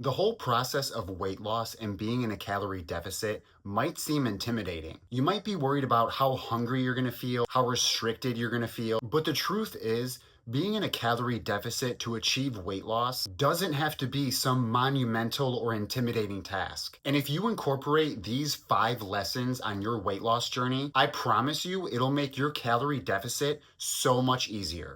The whole process of weight loss and being in a calorie deficit might seem intimidating. You might be worried about how hungry you're gonna feel, how restricted you're gonna feel, but the truth is, being in a calorie deficit to achieve weight loss doesn't have to be some monumental or intimidating task. And if you incorporate these 5 lessons on your weight loss journey, I promise you it'll make your calorie deficit so much easier.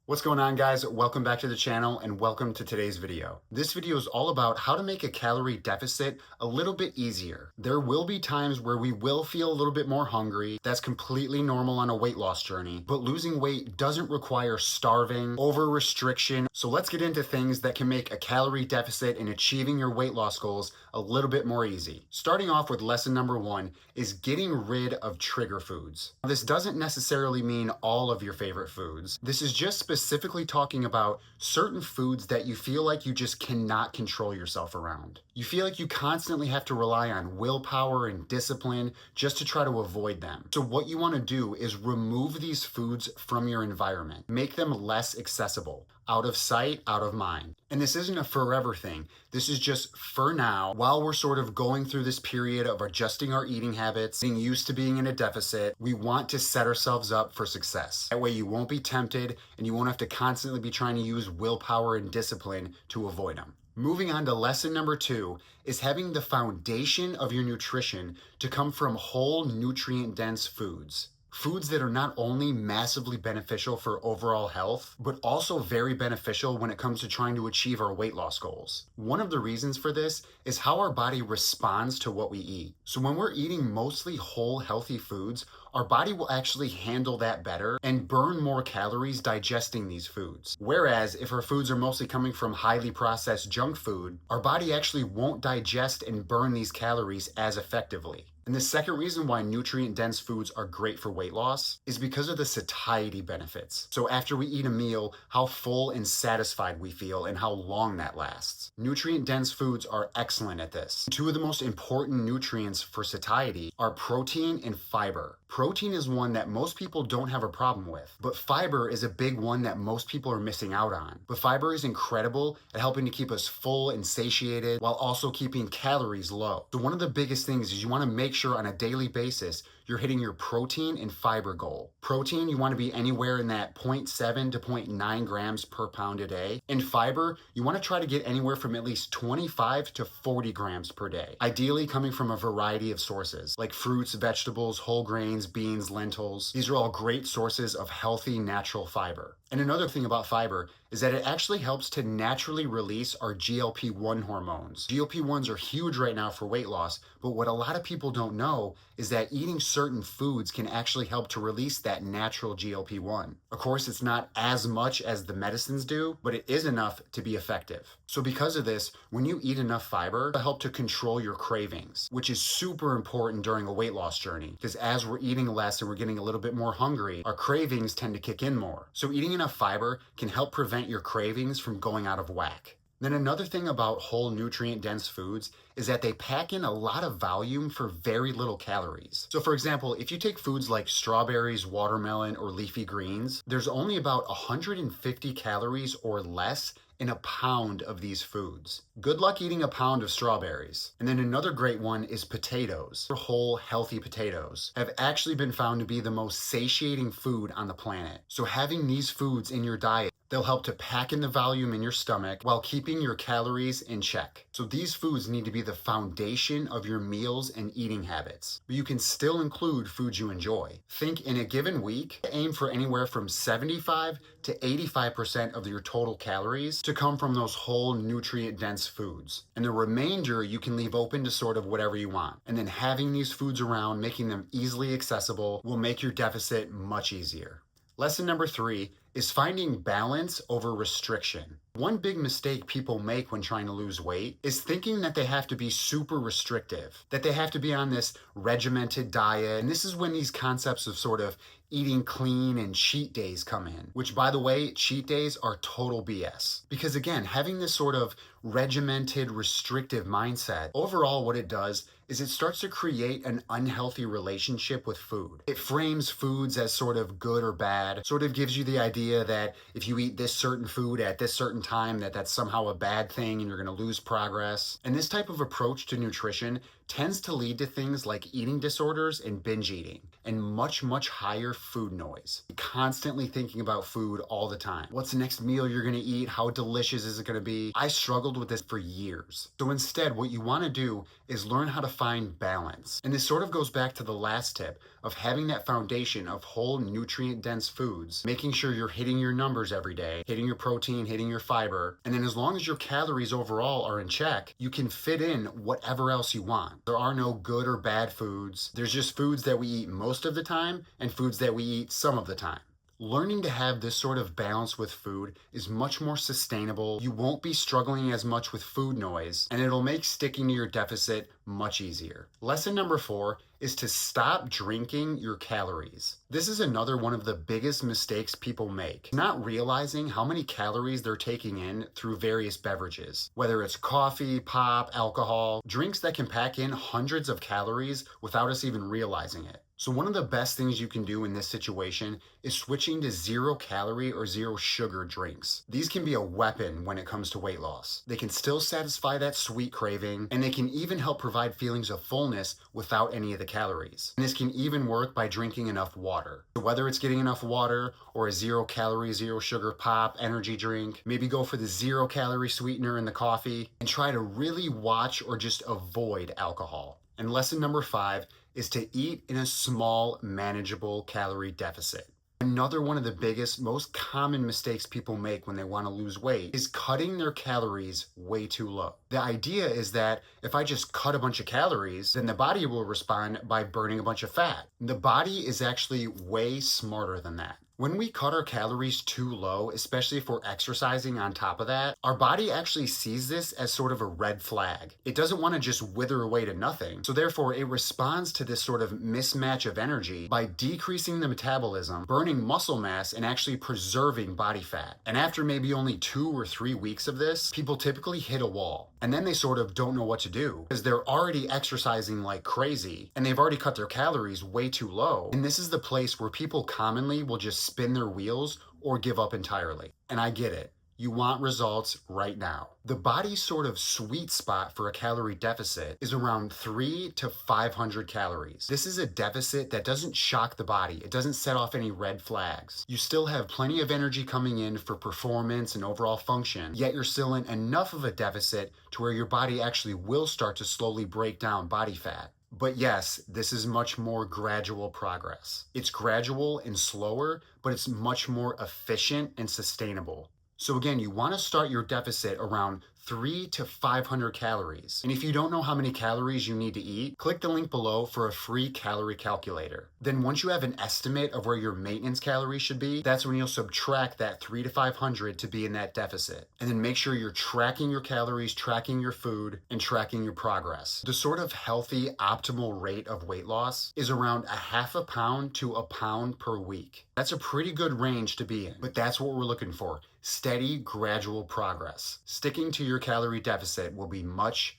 What's going on, guys? Welcome back to the channel and welcome to today's video. This video is all about how to make a calorie deficit a little bit easier. There will be times where we will feel a little bit more hungry. That's completely normal on a weight loss journey, but losing weight doesn't require starving, over restriction. So let's get into things that can make a calorie deficit and achieving your weight loss goals a little bit more easy. Starting off with lesson number 1 is getting rid of trigger foods. This doesn't necessarily mean all of your favorite foods. This is just specifically talking about certain foods that you feel like you just cannot control yourself around. You feel like you constantly have to rely on willpower and discipline just to try to avoid them. So what you want to do is remove these foods from your environment. Make them less accessible. Out of sight, out of mind. And this isn't a forever thing. This is just for now, while we're sort of going through this period of adjusting our eating habits, being used to being in a deficit. We want to set ourselves up for success. That way you won't be tempted and you won't have to constantly be trying to use willpower and discipline to avoid them. Moving on to lesson number 2 is having the foundation of your nutrition to come from whole nutrient-dense foods. Foods that are not only massively beneficial for overall health, but also very beneficial when it comes to trying to achieve our weight loss goals. One of the reasons for this is how our body responds to what we eat. So when we're eating mostly whole, healthy foods, our body will actually handle that better and burn more calories digesting these foods. Whereas if our foods are mostly coming from highly processed junk food, our body actually won't digest and burn these calories as effectively. And the second reason why nutrient-dense foods are great for weight loss is because of the satiety benefits. So after we eat a meal, how full and satisfied we feel and how long that lasts. Nutrient-dense foods are excellent at this. 2 of the most important nutrients for satiety are protein and fiber. Protein is one that most people don't have a problem with, but fiber is a big one that most people are missing out on. But fiber is incredible at helping to keep us full and satiated while also keeping calories low. So one of the biggest things is you want to make sure on a daily basis you're hitting your protein and fiber goal. Protein, you want to be anywhere in that 0.7 to 0.9 grams per pound a day. And fiber, you want to try to get anywhere from at least 25 to 40 grams per day. Ideally coming from a variety of sources like fruits, vegetables, whole grains, beans, lentils. These are all great sources of healthy, natural fiber. And another thing about fiber is that it actually helps to naturally release our GLP-1 hormones. GLP-1s are huge right now for weight loss, but what a lot of people don't know is that eating certain foods can actually help to release that natural GLP-1. Of course, it's not as much as the medicines do, but it is enough to be effective. So because of this, when you eat enough fiber, it'll help to control your cravings, which is super important during a weight loss journey, because as we're eating less and we're getting a little bit more hungry, our cravings tend to kick in more. So eating enough fiber can help prevent your cravings from going out of whack. Then another thing about whole nutrient-dense foods is that they pack in a lot of volume for very little calories. So for example, if you take foods like strawberries, watermelon, or leafy greens, there's only about 150 calories or less in a pound of these foods. Good luck eating a pound of strawberries. And then another great one is potatoes. Whole, healthy potatoes have actually been found to be the most satiating food on the planet. So having these foods in your diet, they'll help to pack in the volume in your stomach while keeping your calories in check. So these foods need to be the foundation of your meals and eating habits. But you can still include foods you enjoy. Think in a given week, aim for anywhere from 75 to 85% of your total calories to come from those whole nutrient-dense foods. And the remainder you can leave open to sort of whatever you want. And then having these foods around, making them easily accessible, will make your deficit much easier. Lesson number 3 is finding balance over restriction. One big mistake people make when trying to lose weight is thinking that they have to be super restrictive, that they have to be on this regimented diet. And this is when these concepts of sort of eating clean and cheat days come in, which, by the way, cheat days are total BS. Because again, having this sort of regimented, restrictive mindset, overall what it does is it starts to create an unhealthy relationship with food. It frames foods as sort of good or bad, sort of gives you the idea that if you eat this certain food at this certain time, that's somehow a bad thing and you're going to lose progress. And this type of approach to nutrition tends to lead to things like eating disorders and binge eating, and much higher food noise. Constantly thinking about food all the time. What's the next meal you're gonna eat? How delicious is it gonna be? I struggled with this for years. So instead, what you wanna do is learn how to find balance. And this sort of goes back to the last tip of having that foundation of whole nutrient-dense foods, making sure you're hitting your numbers every day, hitting your protein, hitting your fiber, and then as long as your calories overall are in check, you can fit in whatever else you want. There are no good or bad foods. There's just foods that we eat most of the time and foods that we eat some of the time. Learning to have this sort of balance with food is much more sustainable. You won't be struggling as much with food noise, and it'll make sticking to your deficit much easier. Lesson number 4 is to stop drinking your calories. This is another one of the biggest mistakes people make, not realizing how many calories they're taking in through various beverages. Whether it's coffee, pop, alcohol, drinks that can pack in hundreds of calories without us even realizing it. So one of the best things you can do in this situation is switching to 0-calorie or 0-sugar drinks. These can be a weapon when it comes to weight loss. They can still satisfy that sweet craving, and they can even help provide feelings of fullness without any of the calories. And this can even work by drinking enough water. So whether it's getting enough water or a 0-calorie, 0-sugar pop, energy drink, maybe go for the 0-calorie sweetener in the coffee, and try to really watch or just avoid alcohol. And lesson number 5 is to eat in a small, manageable calorie deficit. Another one of the biggest, most common mistakes people make when they want to lose weight is cutting their calories way too low. The idea is that if I just cut a bunch of calories, then the body will respond by burning a bunch of fat. The body is actually way smarter than that. When we cut our calories too low, especially if we're exercising on top of that, our body actually sees this as sort of a red flag. It doesn't want to just wither away to nothing. So therefore, it responds to this sort of mismatch of energy by decreasing the metabolism, burning muscle mass, and actually preserving body fat. And after maybe only 2 or 3 weeks of this, people typically hit a wall. And then they sort of don't know what to do because they're already exercising like crazy and they've already cut their calories way too low. And this is the place where people commonly will just spin their wheels or give up entirely. And I get it. You want results right now. The body's sort of sweet spot for a calorie deficit is around 300 to 500 calories. This is a deficit that doesn't shock the body. It doesn't set off any red flags. You still have plenty of energy coming in for performance and overall function, yet you're still in enough of a deficit to where your body actually will start to slowly break down body fat. But yes, this is much more gradual progress. It's gradual and slower, but it's much more efficient and sustainable. So again, you want to start your deficit around 300 to 500 calories. And if you don't know how many calories you need to eat, click the link below for a free calorie calculator. Then once you have an estimate of where your maintenance calories should be, that's when you'll subtract that 300 to 500 to be in that deficit. And then make sure you're tracking your calories, tracking your food, and tracking your progress. The sort of healthy, optimal rate of weight loss is around a half a pound to a pound per week. That's a pretty good range to be in, but that's what we're looking for. Steady, gradual progress. Sticking to your calorie deficit will be much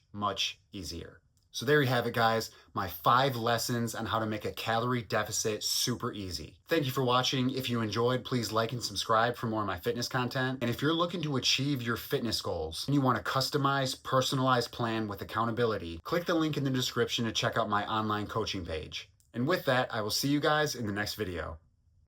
easier. So there you have it, guys. My 5 lessons on how to make a calorie deficit super easy. Thank you for watching. If you enjoyed, please like and subscribe for more of my fitness content. And if you're looking to achieve your fitness goals and you want a customized, personalized plan with accountability, click the link in the description to check out my online coaching page. And with that, I will see you guys in the next video.